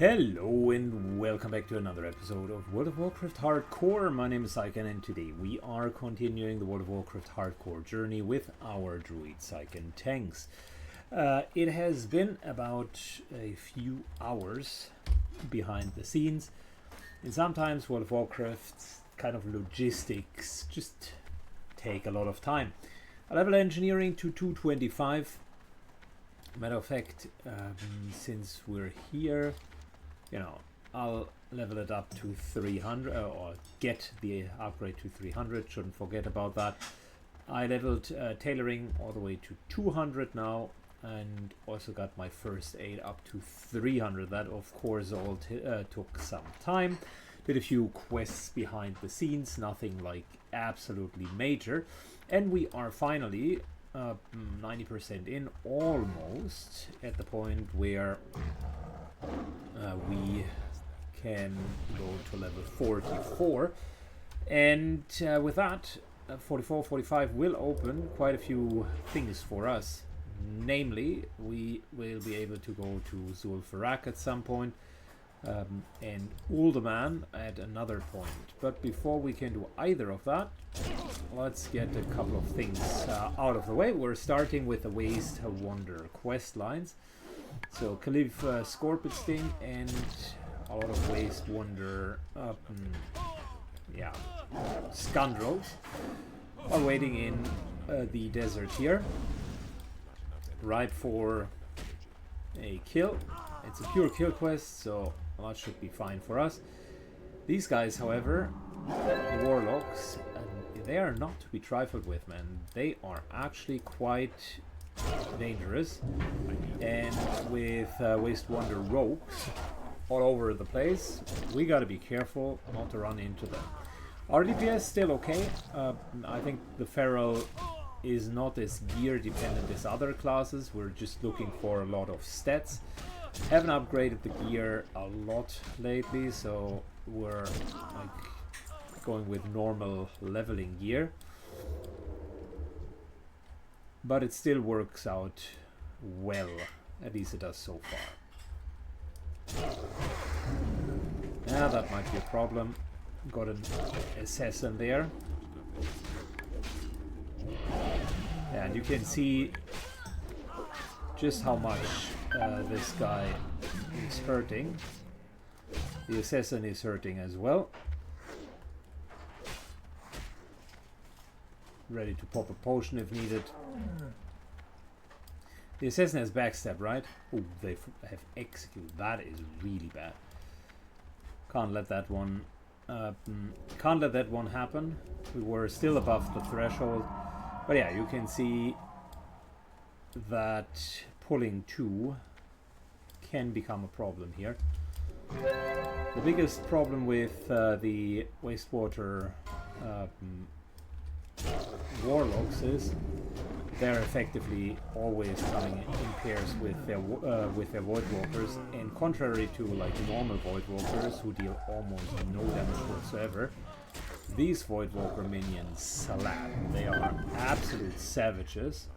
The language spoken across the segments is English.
Hello and welcome back to another episode of World of Warcraft Hardcore. My name is Syken and today we are continuing the World of Warcraft Hardcore journey with our Druid Syken tanks. It has been about a few hours behind the scenes, and sometimes World of Warcraft's kind of logistics just take a lot of time. I level engineering to 225. Matter of fact, since we're here, I'll level it up to 300 or get the upgrade to 300. Shouldn't forget about that. I leveled tailoring all the way to 200 now, and also got my first aid up to 300. That of course all took some time. Did a few quests behind the scenes, nothing like absolutely major, and we are finally 90% in, almost at the point where we can go to level 44, and with that 44, 45 will open quite a few things for us. Namely, we will be able to go to Zul'Farrak at some point, and Uldaman at another point. But before we can do either of that, let's get a couple of things out of the way. We're starting with the Waste Wonder quest lines. So Khalif Scorpion Sting and a lot of Waste Wonder scoundrels are waiting in the desert here, ripe for a kill. It's a pure kill quest, so that should be fine for us. These guys, however, the Warlocks, they are not to be trifled with, man. They are actually quite dangerous, and with Waste Wonder rogues all over the place, we gotta be careful not to run into them. Our DPS still okay. I think the Feral is not as gear dependent as other classes. We're just looking for a lot of stats. Haven't upgraded the gear a lot lately, so we're like going with normal leveling gear. But it still works out well, at least it does so far. Yeah, that might be a problem. Got an assassin there. Yeah, and you can see just how much this guy is hurting. The assassin is hurting as well. Ready to pop a potion if needed. The assassin has backstab, right? Oh, they have executed. That is really bad. Can't let that one. Can't let that one happen. We were still above the threshold, but yeah, you can see that pulling 2 can become a problem here. The biggest problem with the wastewater Warlocks is they're effectively always coming in pairs with their Void Walkers, and contrary to like normal Void Walkers who deal almost no damage whatsoever, these Void Walker minions slap. They are absolute savages.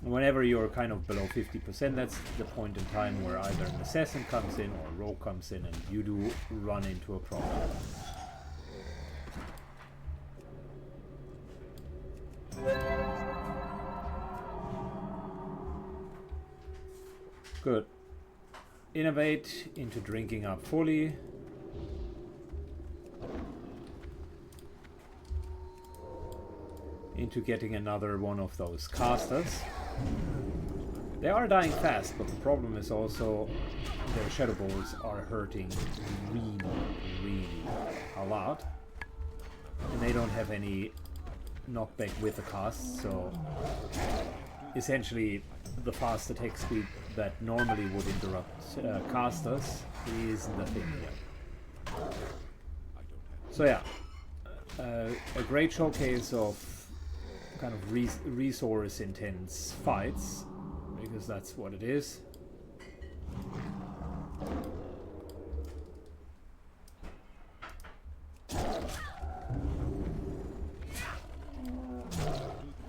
Whenever you're kind of below 50%, that's the point in time where either an assassin comes in or a rogue comes in, and you do run into a problem. Good. Innovate into drinking up fully. Into getting another one of those casters. They are dying fast, but the problem is also their shadow balls are hurting really a lot. And they don't have any knockback with the cast, so essentially the fast attack speed that normally would interrupt casters is the thing here. So yeah, a great showcase of kind of resource intense fights, because that's what it is.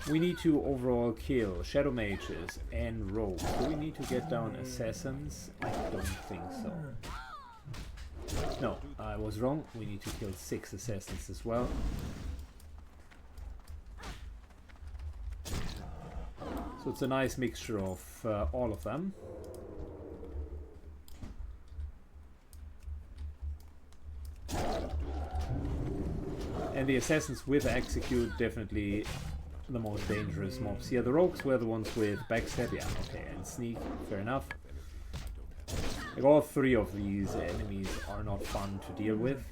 We need to overall kill Shadow Mages and Rogues. Do we need to get down Assassins? I don't think so. No, I was wrong. We need to kill 6 Assassins as well. So it's a nice mixture of all of them. And the Assassins with Execute, definitely the most dangerous mobs. Yeah, the Rogues were the ones with Backstab, yeah, okay, and Sneak, fair enough. Like, all 3 of these enemies are not fun to deal with.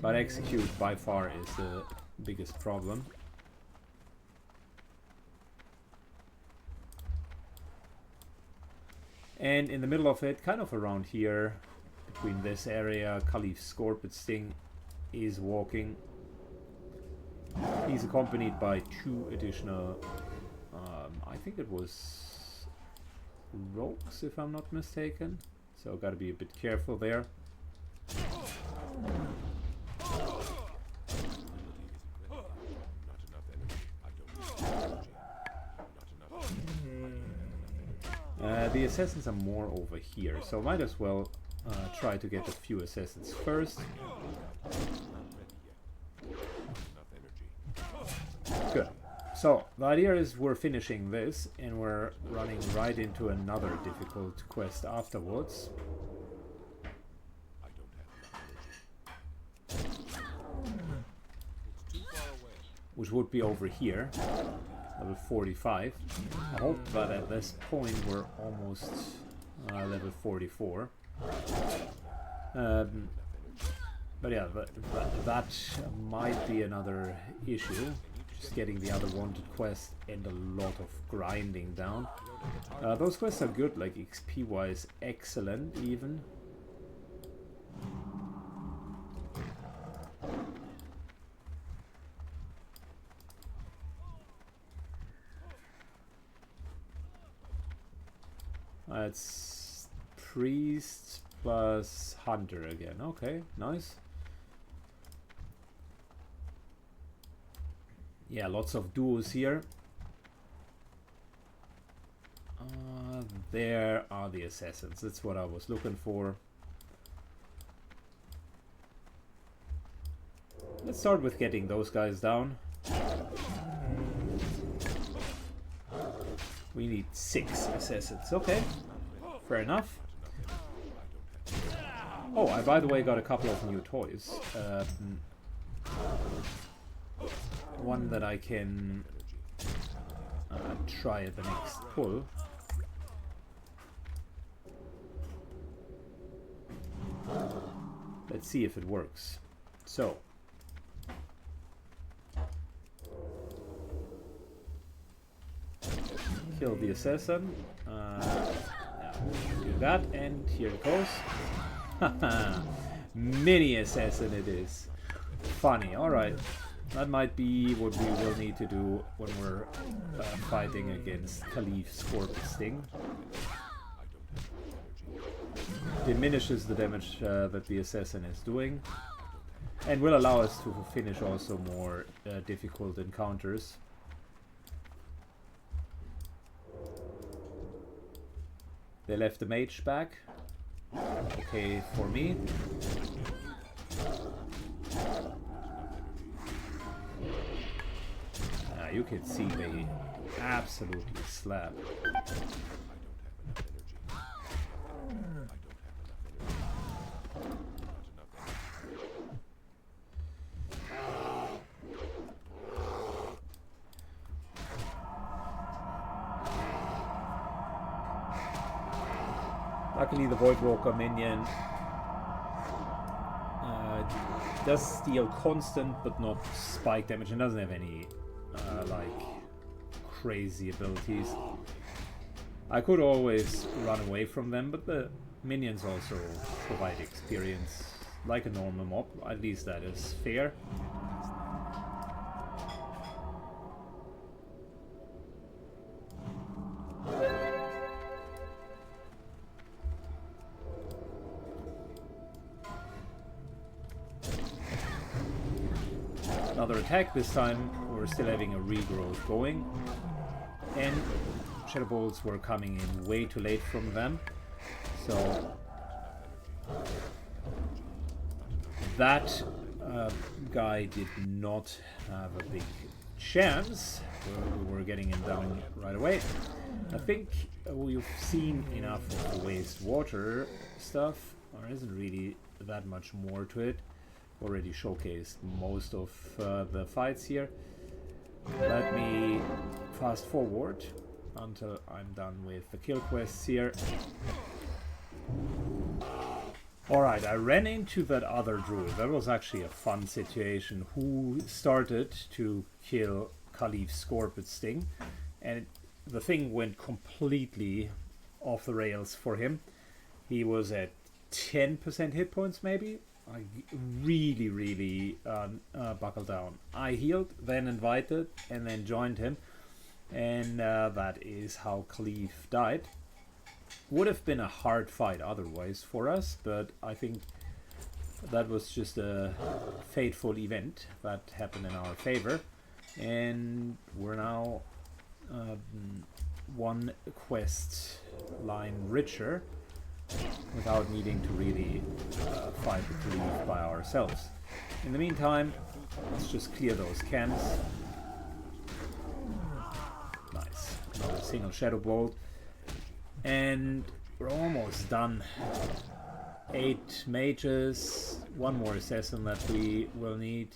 But Execute by far is the biggest problem. And in the middle of it, kind of around here, between this area, Khalif's Scorpion Sting is walking. He's accompanied by 2 additional, I think it was Rogues, if I'm not mistaken. So gotta be a bit careful there. The Assassins are more over here, so might as well try to get a few Assassins first. Good. So, the idea is we're finishing this and we're running right into another difficult quest afterwards. Which would be over here, level 45. I hope that at this point we're almost level 44. But yeah, that might be another issue. Just getting the other wanted quest and a lot of grinding down. Those quests are good, like XP wise, excellent even. It's priest plus hunter again. Okay, nice. Yeah, lots of duos here. There are the assassins. That's what I was looking for. Let's start with getting those guys down. We need 6 assassins. Okay, fair enough. Oh, I by the way got a couple of new toys. One that I can try at the next pull. Let's see if it works. So, kill the assassin. Do that, and here it goes. Mini assassin it is. Funny. All right. That might be what we will need to do when we're fighting against Khalif's Scorpion Sting. Diminishes the damage that the assassin is doing, and will allow us to finish also more difficult encounters. They left the mage back. Okay for me. You can see they absolutely slap. Luckily the Voidwalker minion does deal constant but not spike damage and doesn't have any like crazy abilities. I could always run away from them, but the minions also provide experience like a normal mob. At least that is fair. Another attack. This time we're still having a regrowth going. And Shadow Bolts were coming in way too late from them. So that guy did not have a big chance. We were getting him down right away. I think we've seen enough of the waste water stuff. There isn't really that much more to it. Already showcased most of the fights here. Let me fast forward until I'm done with the kill quests here. Alright, I ran into that other druid. That was actually a fun situation. Who started to kill Khalif's Scorpion Sting, and the thing went completely off the rails for him. He was at 10% hit points maybe. I really buckled down. I healed, then invited, and then joined him. And that is how Khalif died. Would have been a hard fight otherwise for us, but I think that was just a fateful event that happened in our favor. And we're now one quest line richer without needing to really fight the Khalif by ourselves. In the meantime, let's just clear those camps. Nice. Another single Shadow Bolt. And we're almost done. 8 mages, 1 more assassin that we will need.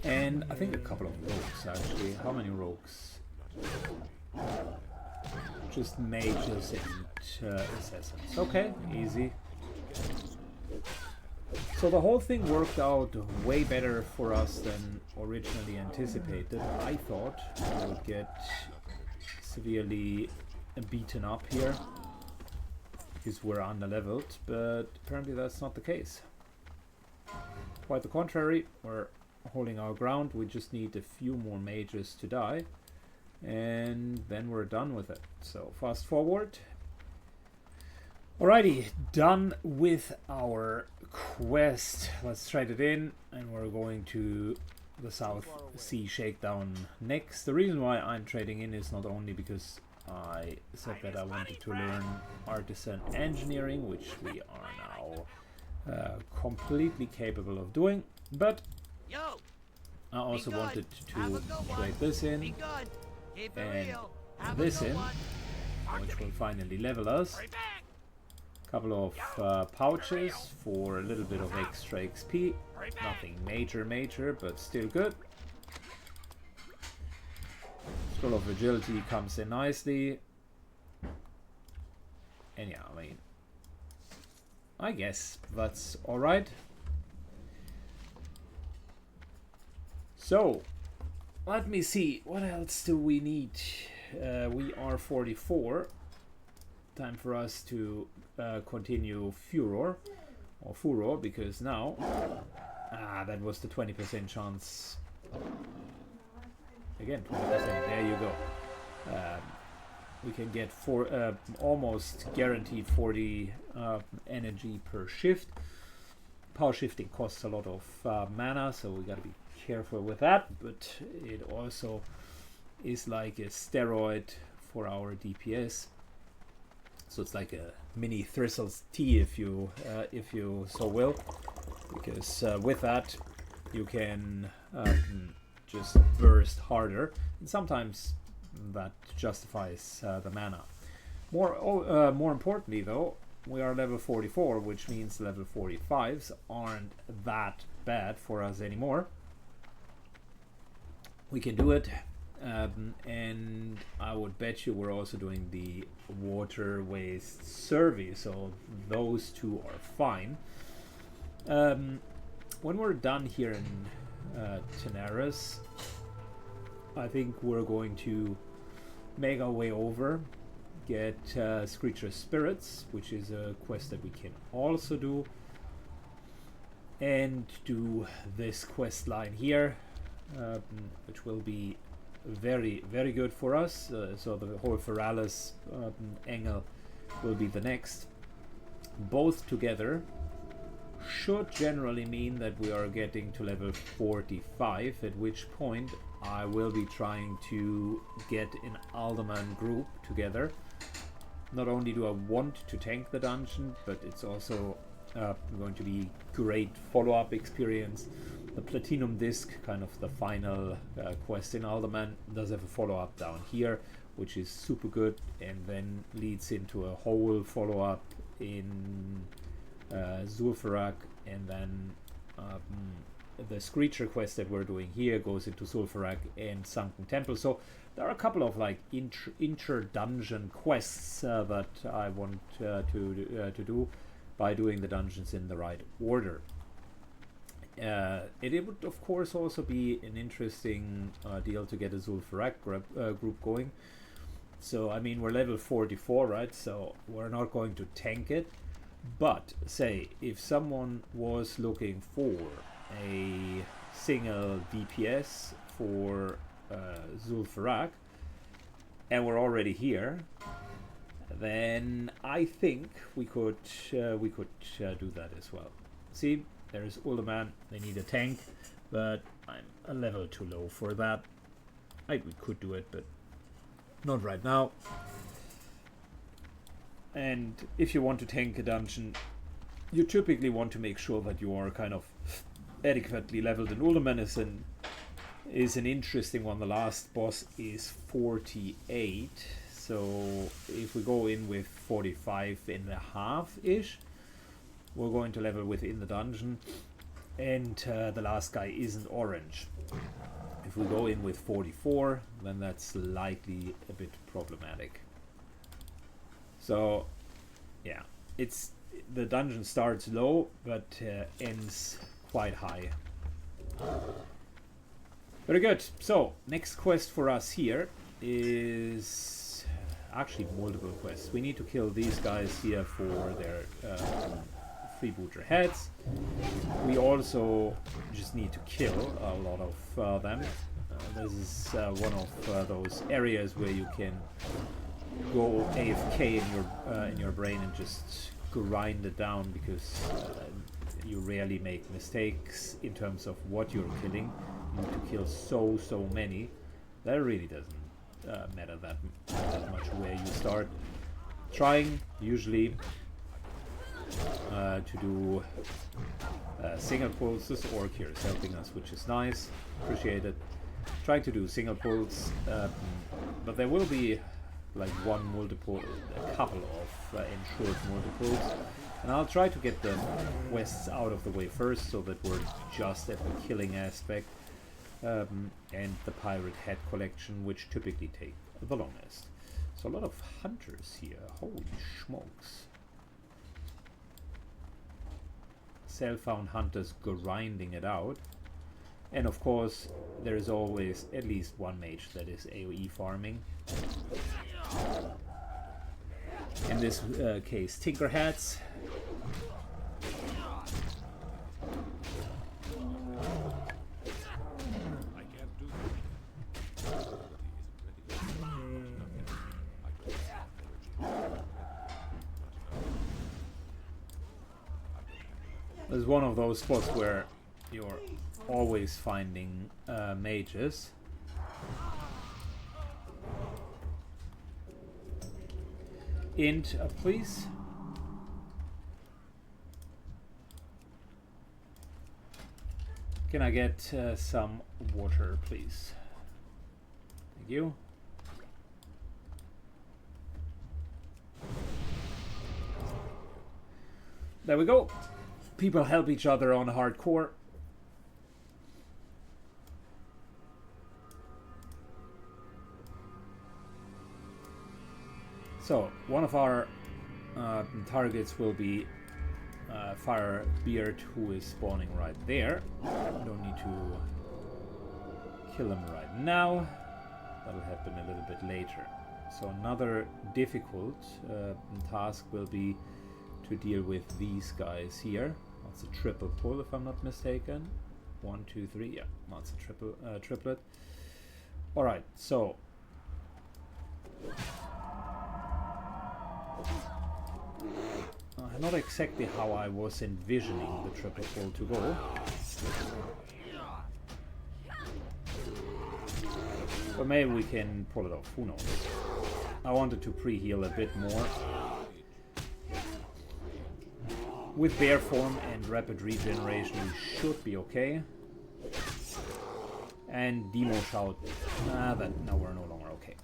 And I think a couple of rogues actually. How many rogues? Just mages and assassins. Okay, easy. So the whole thing worked out way better for us than originally anticipated. I thought we would get severely beaten up here because we're under-leveled, but apparently that's not the case. Quite the contrary, we're holding our ground. We just need a few more mages to die, and then we're done with it. So fast forward. Alrighty, done with our quest. Let's trade it in, and we're going to the South Sea Shakedown next. The reason why I'm trading in is not only because I said that I wanted to learn artisan engineering, which we are now completely capable of doing, but I also wanted to trade this in and this in, which will finally level us. Couple of pouches for a little bit of extra XP. Nothing major, but still good. Scroll of Agility comes in nicely. And yeah, I mean, I guess that's alright. So, let me see, what else do we need? We are 44. Time for us to continue Furor, because now, that was the 20% chance. Again, 20%, there you go. We can get almost guaranteed 40 energy per shift. Power shifting costs a lot of mana, so we gotta be careful with that, but it also is like a steroid for our DPS. So it's like a mini Thistle's tea, if you so will, because with that you can just burst harder, and sometimes that justifies the mana. More importantly, though, we are level 44, which means level 45s aren't that bad for us anymore. We can do it. And I would bet you we're also doing the water waste survey, so those two are fine. When we're done here in Tenaris, I think we're going to make our way over get Screecher Spirits, which is a quest that we can also do, and do this quest line here, which will be very, very good for us. So the whole Feralis angle will be the next. Both together should generally mean that we are getting to level 45, at which point I will be trying to get an Alderman group together. Not only do I want to tank the dungeon, but it's also going to be great follow-up experience. The Platinum Disc, kind of the final quest in Alderman, does have a follow-up down here, which is super good, and then leads into a whole follow-up in Zul'Farrak, and then the Screecher quest that we're doing here goes into Zul'Farrak and Sunken Temple. So there are a couple of like inter-dungeon quests that I want to do by doing the dungeons in the right order. It would of course also be an interesting deal to get a Zul'Farrak group going. So I mean, we're level 44, right? So we're not going to tank it. But say if someone was looking for a single DPS for Zul'Farrak, and we're already here, then I think we could do that as well. See, there's Uldaman. They need a tank, but I'm a level too low for that. We could do it, but not right now. And if you want to tank a dungeon, you typically want to make sure that you are kind of adequately leveled. And Uldaman is an interesting one. The last boss is 48. So if we go in with 45.5-ish, we're going to level within the dungeon. And the last guy isn't orange. If we go in with 44, then that's likely a bit problematic. So, yeah, the dungeon starts low, but ends quite high. Very good. So, next quest for us here is actually multiple quests. We need to kill these guys here for their freebooter heads. We also just need to kill a lot of them. This is one of those areas where you can go AFK in your brain and just grind it down, because you rarely make mistakes in terms of what you're killing. You need to kill so many that really doesn't matter that much where you start. Trying usually to do single pulls. This orc here is helping us, which is nice, appreciate it. Trying to do single pulls, but there will be like a couple of ensured multiples, and I'll try to get the quests out of the way first, so that we're just at the killing aspect, and the pirate head collection, which typically take the longest. So a lot of hunters here, holy smokes. Self-found hunters grinding it out. And of course, there is always at least one mage that is AoE farming. In this case, Tinkerheads. There's one of those spots where you're always finding mages. Int, please. Can I get some water, please? Thank you. There we go. People help each other on hardcore. So, one of our targets will be Firebeard, who is spawning right there. Don't need to kill him right now. That'll happen a little bit later. So another difficult task will be to deal with these guys here. That's a triple pull if I'm not mistaken. 1, 2, 3. Yeah, that's a triplet. All right, so not exactly how I was envisioning the triple pull to go. But maybe we can pull it off, who knows. I wanted to pre-heal a bit more. With bear form and rapid regeneration we should be okay. And demo shout, now we're no longer okay.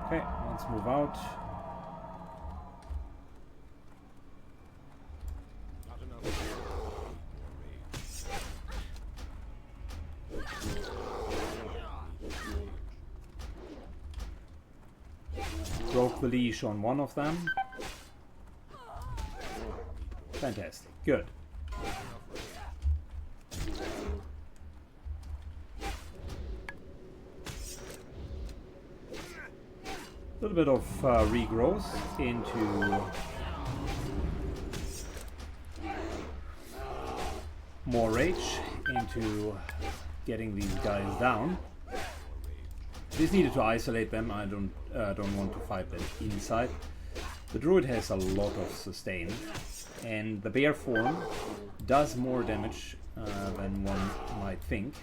Okay, let's move out. Broke the leash on one of them. Fantastic. Good. A little bit of regrowth into more rage, into getting these guys down. Just needed to isolate them. I don't want to fight them inside. The druid has a lot of sustain, and the bear form does more damage than one might think.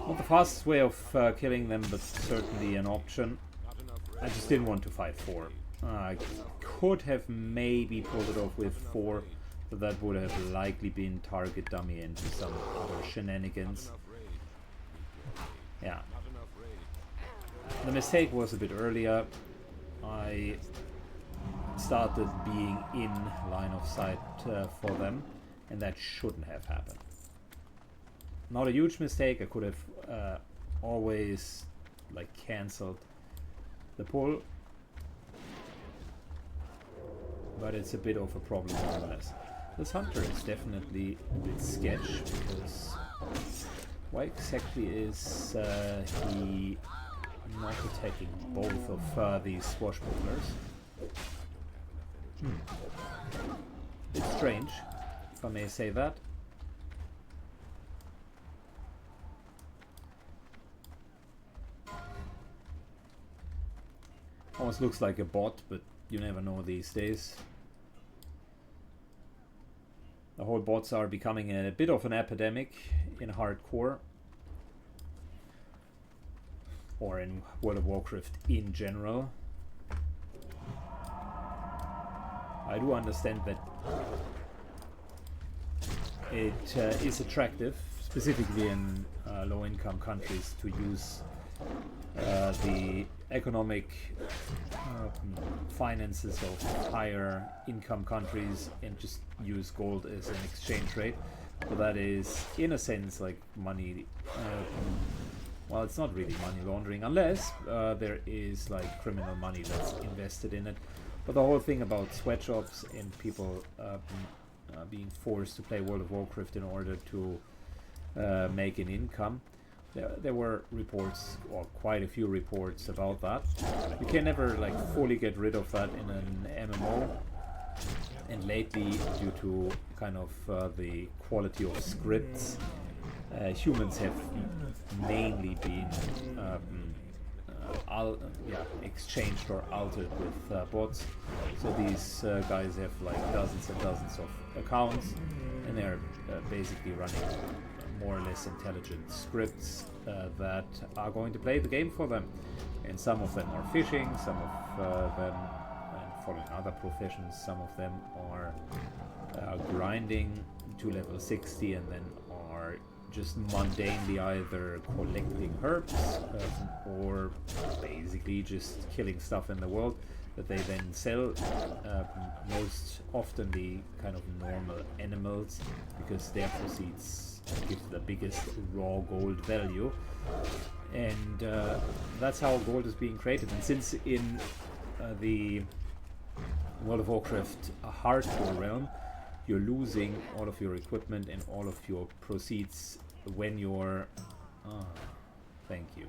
Not the fastest way of killing them, but certainly an option. I just didn't want to fight 4. I could have maybe pulled it off with 4, but that would have likely been target dummy into some other shenanigans. Yeah. The mistake was a bit earlier. I started being in line of sight for them, and that shouldn't have happened. Not a huge mistake. I could have always like cancelled the pull, but it's a bit of a problem nonetheless. This hunter is definitely a bit sketch, because why exactly is he not attacking both of these swashbucklers? It's strange, if I may say that. Almost looks like a bot, but you never know these days. The whole bots are becoming a bit of an epidemic in hardcore, or in World of Warcraft in general. I do understand that it is attractive, specifically in low-income countries, to use the economic finances of higher income countries and just use gold as an exchange rate. But that is, in a sense, like money. Well, it's not really money laundering, unless there is like criminal money that's invested in it. But the whole thing about sweatshops and people being forced to play World of Warcraft in order to make an income, there were reports, or quite a few reports about that. You can never like fully get rid of that in an MMO, and lately, due to kind of the quality of scripts, humans have mainly been exchanged or altered with bots. So these guys have like dozens and dozens of accounts, and they're basically running more or less intelligent scripts that are going to play the game for them. And some of them are fishing, some of them following other professions, some of them are grinding to level 60 and then are just mundanely either collecting herbs or basically just killing stuff in the world. that they then sell, most often the kind of normal animals, because their proceeds give the biggest raw gold value. And that's how gold is being created. And since in the World of Warcraft hardcore realm, you're losing all of your equipment and all of your proceeds when you're... thank you.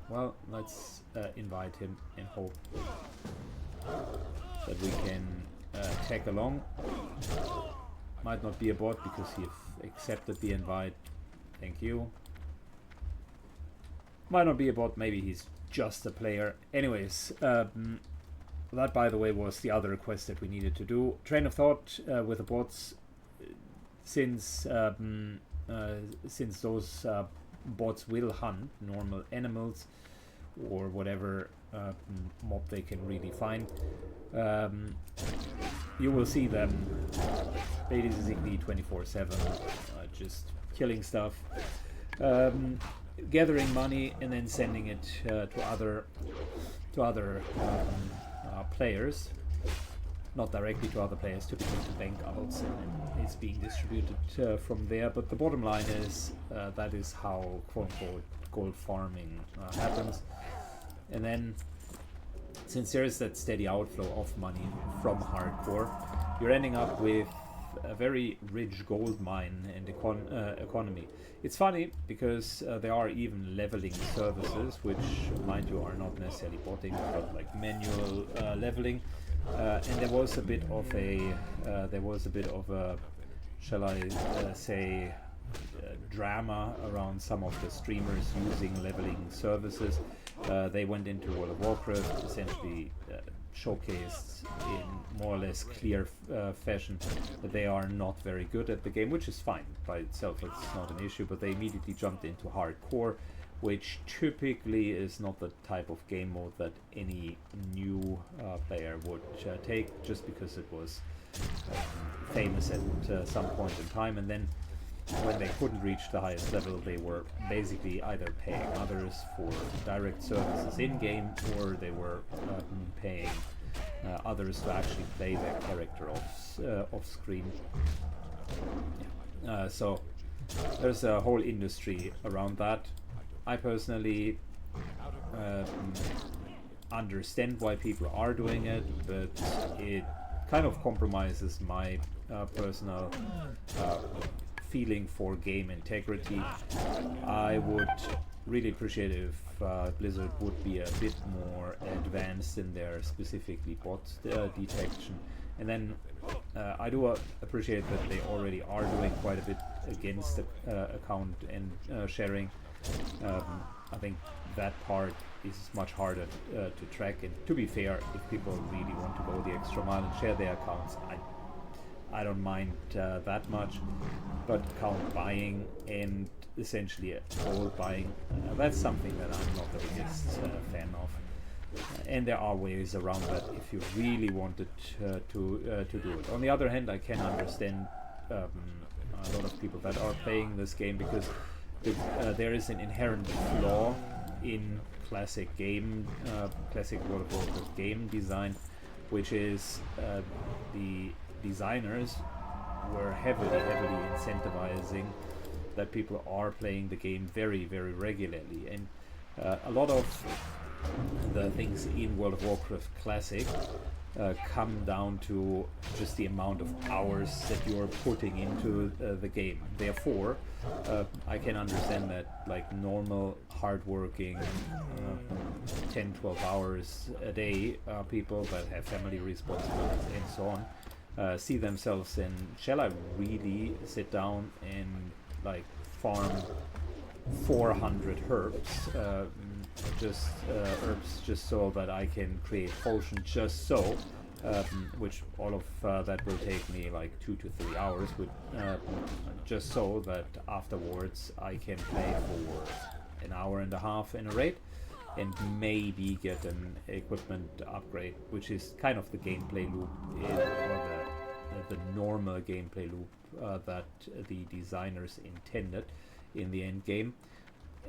Well, let's invite him and hope that we can tag along. Might not be a bot because he accepted the invite. Thank you. Might not be a bot, maybe he's just a player. Anyways, that, by the way, was the other request that we needed to do. Train of thought with the bots, since those bots will hunt normal animals or whatever mob they can really find. You will see them basically 24/7, just killing stuff, gathering money, and then sending it to other players. Not directly to other players, typically to bank outs, and it's being distributed from there. But the bottom line is that is how quote-unquote gold farming happens. And then, since there is that steady outflow of money from hardcore, you're ending up with a very rich gold mine and economy. It's funny because there are even leveling services, which, mind you, are not necessarily botting, but like manual leveling. And there was a bit of a, shall I say, drama around some of the streamers using leveling services. They went into World of Warcraft, essentially showcased in more or less clear fashion that they are not very good at the game, which is fine by itself, it's not an issue, but they immediately jumped into hardcore, which typically is not the type of game mode that any new player would take, just because it was famous at some point in time. And then when they couldn't reach the highest level, they were basically either paying others for direct services in-game, or they were paying others to actually play their character off screen. So there's a whole industry around that. I personally understand why people are doing it, but it kind of compromises my personal feeling for game integrity. I would really appreciate if Blizzard would be a bit more advanced in their specifically bot detection. And then I do appreciate that they already are doing quite a bit against the account and sharing. I think that part is much harder to track, and to be fair, if people really want to go the extra mile and share their accounts, I don't mind that much. But account buying and essentially gold buying, that's something that I'm not the biggest fan of. And there are ways around that if you really wanted to do it. On the other hand, I can understand a lot of people that are playing this game because there is an inherent flaw in classic World of Warcraft game design, which is the designers were heavily incentivizing that people are playing the game very, very regularly, and a lot of the things in World of Warcraft Classic come down to just the amount of hours that you're putting into the game. Therefore, I can understand that like normal hardworking 10-12 hours a day people that have family responsibilities and so on see themselves in, shall I really sit down and like farm 400 herbs just so that I can create potions just so, which all of that will take me like 2 to 3 hours, with just so that afterwards I can play for an hour and a half in a raid and maybe get an equipment upgrade, which is kind of the gameplay loop or the normal gameplay loop that the designers intended in the end game.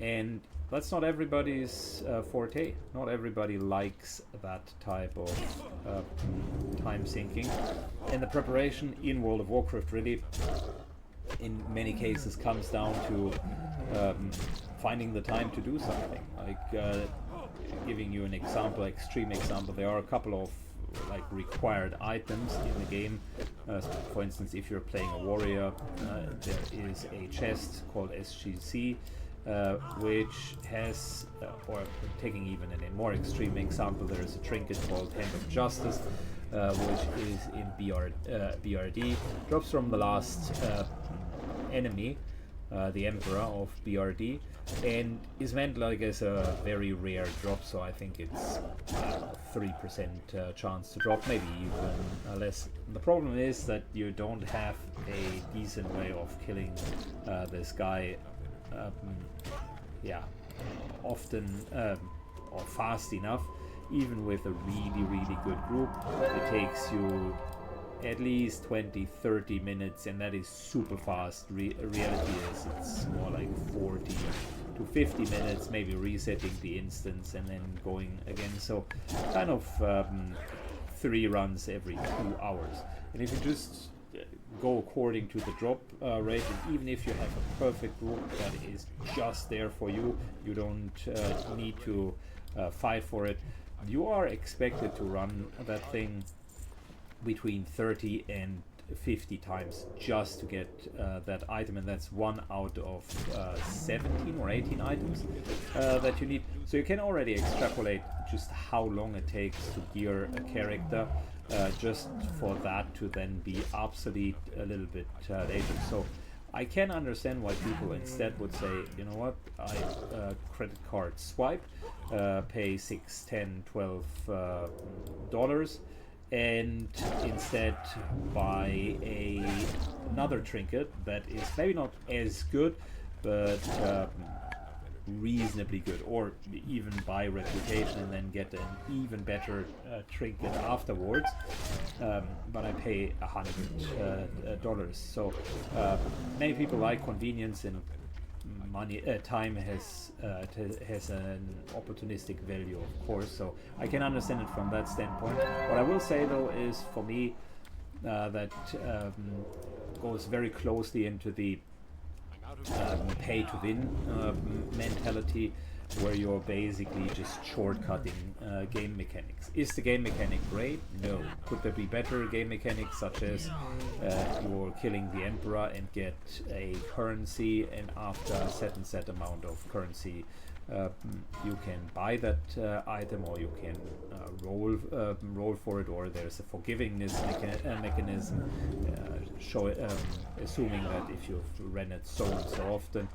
And that's not everybody's forte. Not everybody likes that type of time sinking. And the preparation in World of Warcraft really, in many cases, comes down to finding the time to do something. Like giving you an example, extreme example, there are a couple of like required items in the game. For instance, if you're playing a warrior, there is a chest called SGC, which has, or taking even a more extreme example, there is a trinket called Hand of Justice, which is in BRD, drops from the last enemy, the Emperor of BRD, and is meant like as a very rare drop, so I think it's 3% chance to drop, maybe even less. The problem is that you don't have a decent way of killing this guy often or fast enough. Even with a really good group, it takes you at least 20-30 minutes, and that is super fast. Reality is it's more like 40 to 50 minutes, maybe resetting the instance and then going again. So kind of 3 runs every 2 hours. And if you just go according to the drop rate, and even if you have a perfect group that is just there for you, you don't need to fight for it, you are expected to run that thing between 30 and 50 times just to get that item, and that's 1 out of 17 or 18 items that you need. So you can already extrapolate just how long it takes to gear a character, just for that to then be obsolete a little bit later. So I can understand why people instead would say, you know what, I credit card swipe, pay $6, $10, $12 and instead buy another trinket that is maybe not as good, but reasonably good, or even buy reputation and then get an even better trinket afterwards, but I pay $100. So many people like convenience, and money, time has an opportunistic value, of course, so I can understand it from that standpoint. What I will say though is, for me, that goes very closely into the pay to win mentality, where you're basically just shortcutting game mechanics. Is the game mechanic great? No. Could there be better game mechanics, such as you're killing the Emperor and get a currency, and after a set amount of currency you can buy that item, or you can roll for it, or there's a forgivingness mechanism, assuming that if you've ran it so and so often,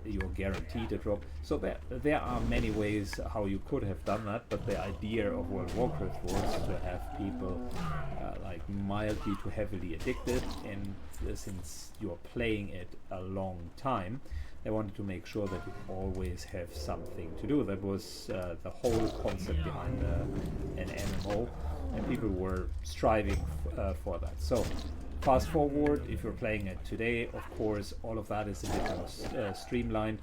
you're guaranteed a drop. So there are many ways how you could have done that, but the idea of World of Warcraft was to have people like mildly to heavily addicted, and since you're playing it a long time, they wanted to make sure that you always have something to do. That was the whole concept behind an MMO, and people were striving for that. So fast forward, if you're playing it today, of course, all of that is a bit more streamlined,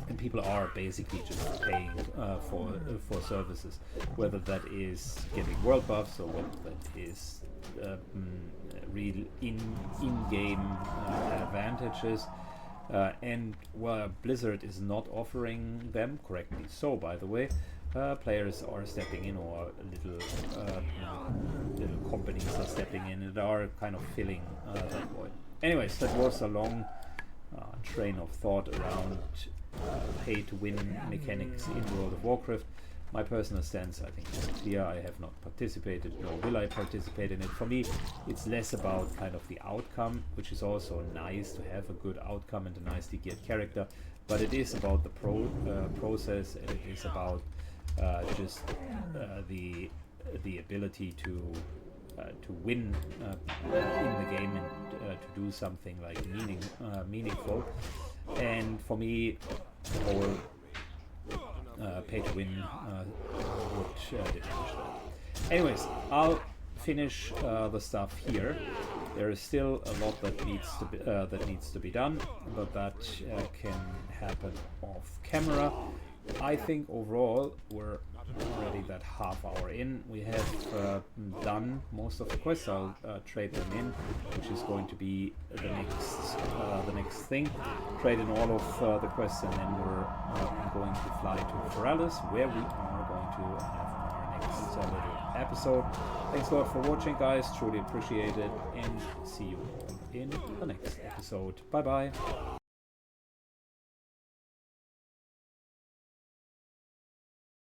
and people are basically just paying for services, whether that is getting world buffs or whether that is real in-game advantages. And while Blizzard is not offering them, correctly so by the way, players are stepping in, or little companies are stepping in and are kind of filling that void. Anyways, that was a long train of thought around pay to win mechanics in World of Warcraft. My personal stance, I think, is clear. I have not participated, nor will I participate in it. For me, it's less about kind of the outcome, which is also nice to have a good outcome and a nicely geared character, but it is about the process, and it is about just the ability to win in the game, and to do something like meaningful. And for me, the whole pay to win would diminish that. Anyways, I'll finish the stuff here. There is still a lot that needs to be done, but that can happen off camera. I think overall we're already that half hour in. We have done most of the quests. I'll trade them in, which is going to be the next thing. Trade in all of the quests, and then we're going to fly to Ferralis, where we are going to have our next little episode. Thanks a lot for watching, guys. Truly appreciate it, and see you all in the next episode. Bye bye.